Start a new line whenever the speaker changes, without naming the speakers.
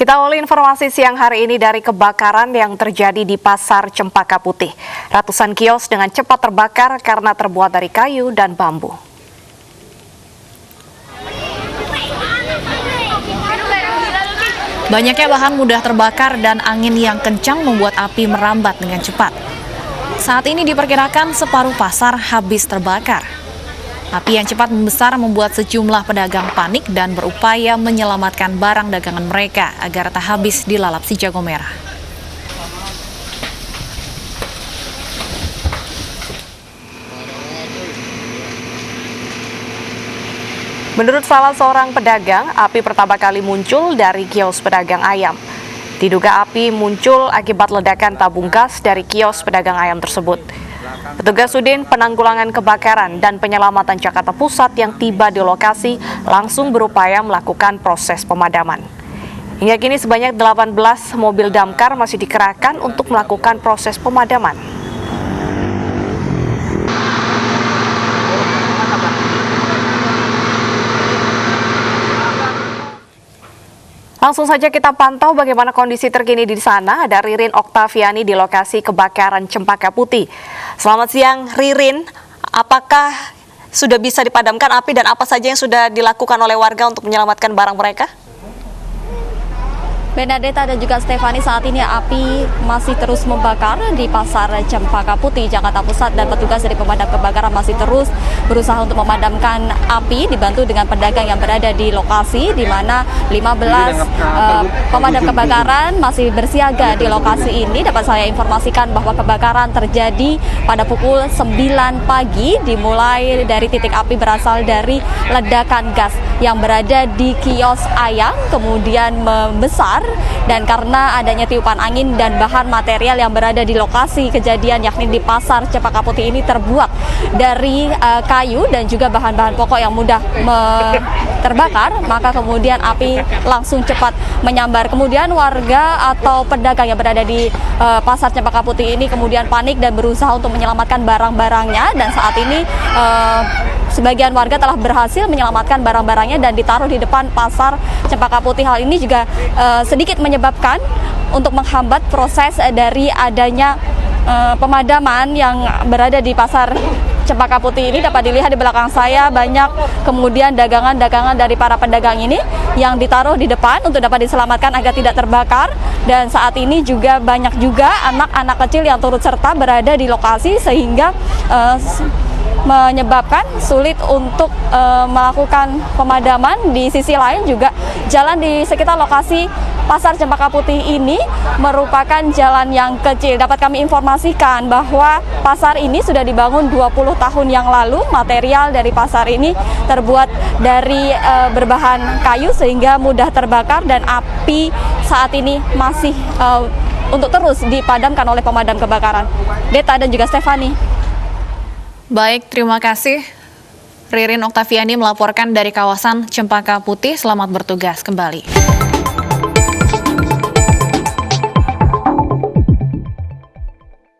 Kita awali informasi siang hari ini dari kebakaran yang terjadi di Pasar Cempaka Putih. Ratusan kios dengan cepat terbakar karena terbuat dari kayu dan bambu.
Banyaknya bahan mudah terbakar dan angin yang kencang membuat api merambat dengan cepat. Saat ini diperkirakan separuh pasar habis terbakar. Api yang cepat membesar membuat sejumlah pedagang panik dan berupaya menyelamatkan barang dagangan mereka agar tak habis dilalap si jago merah.
Menurut salah seorang pedagang, api pertama kali muncul dari kios pedagang ayam. Diduga api muncul akibat ledakan tabung gas dari kios pedagang ayam tersebut. Petugas Sudin Penanggulangan Kebakaran dan Penyelamatan Jakarta Pusat yang tiba di lokasi langsung berupaya melakukan proses pemadaman. Hingga kini sebanyak 18 mobil damkar masih dikerahkan untuk melakukan proses pemadaman. Langsung saja kita pantau bagaimana kondisi terkini di sana. Ada Ririn Oktaviani di lokasi kebakaran Cempaka Putih. Selamat siang Ririn, apakah sudah bisa dipadamkan api dan apa saja yang sudah dilakukan oleh warga untuk menyelamatkan barang mereka?
Benedetta dan juga Stefani, saat ini api masih terus membakar di Pasar Cempaka Putih, Jakarta Pusat, dan petugas dari pemadam kebakaran masih terus berusaha untuk memadamkan api dibantu dengan pedagang yang berada di lokasi, di mana 15 pemadam kebakaran masih bersiaga di lokasi ini. Dapat saya informasikan bahwa kebakaran terjadi pada pukul 9 pagi, dimulai dari titik api berasal dari ledakan gas yang berada di kios ayam, kemudian membesar. Dan karena adanya tiupan angin dan bahan material yang berada di lokasi kejadian, yakni di Pasar Cempaka Putih ini terbuat dari kayu dan juga bahan-bahan pokok yang mudah terbakar, maka kemudian api langsung cepat menyambar. Kemudian warga atau pedagang yang berada di Pasar Cempaka Putih ini kemudian panik dan berusaha untuk menyelamatkan barang-barangnya, dan saat ini sebagian warga telah berhasil menyelamatkan barang-barangnya dan ditaruh di depan Pasar Cempaka Putih. Hal ini juga sedikit menyebabkan untuk menghambat proses dari adanya pemadaman yang berada di Pasar Cempaka Putih ini. Dapat dilihat di belakang saya banyak kemudian dagangan-dagangan dari para pedagang ini yang ditaruh di depan untuk dapat diselamatkan agar tidak terbakar. Dan saat ini juga banyak juga anak-anak kecil yang turut serta berada di lokasi, sehingga menyebabkan sulit untuk melakukan pemadaman. Di sisi lain juga jalan di sekitar lokasi Pasar Cempaka Putih ini merupakan jalan yang kecil. Dapat kami informasikan bahwa pasar ini sudah dibangun 20 tahun yang lalu. Material dari pasar ini terbuat dari berbahan kayu sehingga mudah terbakar, dan api saat ini masih untuk terus dipadamkan oleh pemadam kebakaran. Deta dan juga Stefani.
Baik, terima kasih. Ririn Oktaviani melaporkan dari kawasan Cempaka Putih. Selamat bertugas kembali.